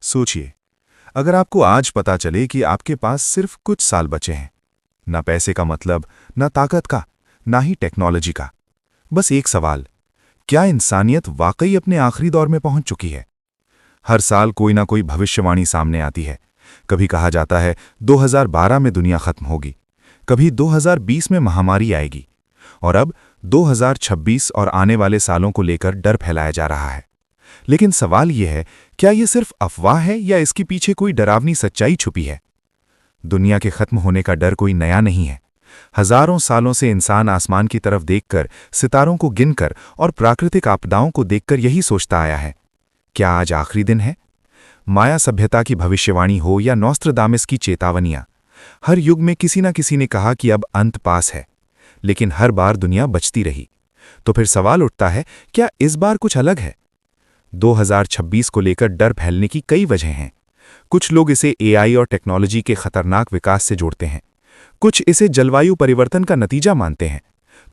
सोचिए, अगर आपको आज पता चले कि आपके पास सिर्फ कुछ साल बचे हैं, ना पैसे का मतलब, ना ताकत का, ना ही टेक्नोलॉजी का, बस एक सवाल, क्या इंसानियत वाकई अपने आखिरी दौर में पहुंच चुकी है? हर साल कोई ना कोई भविष्यवाणी सामने आती है। कभी कहा जाता है 2012 में दुनिया खत्म होगी, कभी 2020 में महामारी आएगी, और अब 2026 और आने वाले सालों को लेकर डर फैलाया जा रहा है। लेकिन सवाल यह है, क्या यह सिर्फ अफवाह है या इसके पीछे कोई डरावनी सच्चाई छुपी है? दुनिया के खत्म होने का डर कोई नया नहीं है। हजारों सालों से इंसान आसमान की तरफ देखकर, सितारों को गिनकर और प्राकृतिक आपदाओं को देखकर यही सोचता आया है, क्या आज आखिरी दिन है? माया सभ्यता की भविष्यवाणी हो या नॉस्ट्राडामस की चेतावनियां, हर युग में किसी न किसी ने कहा कि अब अंत पास है, लेकिन हर बार दुनिया बचती रही। तो फिर सवाल उठता है, क्या इस बार कुछ अलग है? 2026 को लेकर डर फैलने की कई वजह हैं। कुछ लोग इसे एआई और टेक्नोलॉजी के खतरनाक विकास से जोड़ते हैं, कुछ इसे जलवायु परिवर्तन का नतीजा मानते हैं,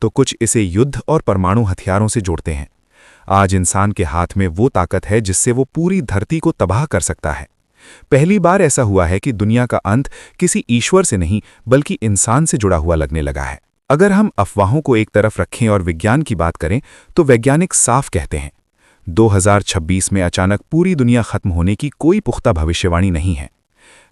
तो कुछ इसे युद्ध और परमाणु हथियारों से जोड़ते हैं। आज इंसान के हाथ में वो ताकत है जिससे वो पूरी धरती को तबाह कर सकता है। पहली बार ऐसा हुआ है कि दुनिया का अंत किसी ईश्वर से नहीं बल्कि इंसान से जुड़ा हुआ लगने लगा है। अगर हम अफवाहों को एक तरफ रखें और विज्ञान की बात करें, तो वैज्ञानिक साफ कहते हैं 2026 में अचानक पूरी दुनिया खत्म होने की कोई पुख्ता भविष्यवाणी नहीं है।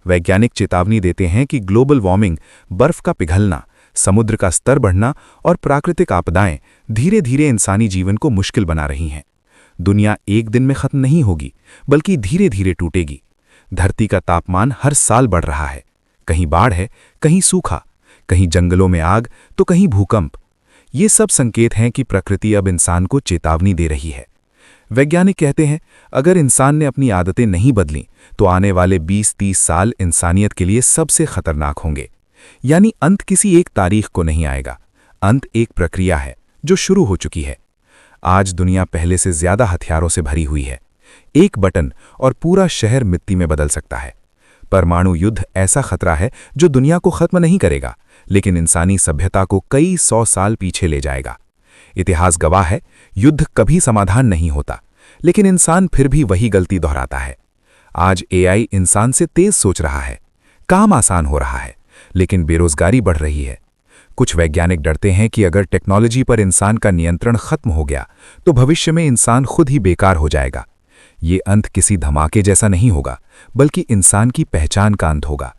वैज्ञानिक चेतावनी देते हैं कि ग्लोबल वार्मिंग, बर्फ का पिघलना, समुद्र का स्तर बढ़ना और प्राकृतिक आपदाएं धीरे धीरे इंसानी जीवन को मुश्किल बना रही हैं। दुनिया एक दिन में खत्म नहीं होगी, बल्कि धीरे धीरे टूटेगी। धरती का तापमान हर साल बढ़ रहा है, कहीं बाढ़ है, कहीं सूखा, कहीं जंगलों में आग, तो कहीं भूकंप। ये सब संकेत हैं कि प्रकृति अब इंसान को चेतावनी दे रही है। वैज्ञानिक कहते हैं, अगर इंसान ने अपनी आदतें नहीं बदलीं, तो आने वाले 20-30 साल इंसानियत के लिए सबसे खतरनाक होंगे। यानी अंत किसी एक तारीख को नहीं आएगा, अंत एक प्रक्रिया है जो शुरू हो चुकी है। आज दुनिया पहले से ज्यादा हथियारों से भरी हुई है। एक बटन और पूरा शहर मिट्टी में बदल सकता है। परमाणु युद्ध ऐसा खतरा है जो दुनिया को खत्म नहीं करेगा, लेकिन इंसानी सभ्यता को कई 100 साल पीछे ले जाएगा। इतिहास गवाह है, युद्ध कभी समाधान नहीं होता, लेकिन इंसान फिर भी वही गलती दोहराता है। आज एआई इंसान से तेज सोच रहा है, काम आसान हो रहा है, लेकिन बेरोजगारी बढ़ रही है। कुछ वैज्ञानिक डरते हैं कि अगर टेक्नोलॉजी पर इंसान का नियंत्रण खत्म हो गया, तो भविष्य में इंसान खुद ही बेकार हो जाएगा। ये अंत किसी धमाके जैसा नहीं होगा, बल्कि इंसान की पहचान का अंत होगा।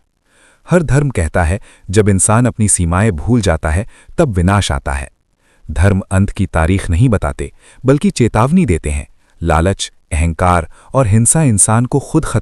हर धर्म कहता है, जब इंसान अपनी सीमाएं भूल जाता है, तब विनाश आता है। धर्म अंत की तारीख नहीं बताते, बल्कि चेतावनी देते हैं। लालच, अहंकार और हिंसा इंसान को खुद खत्म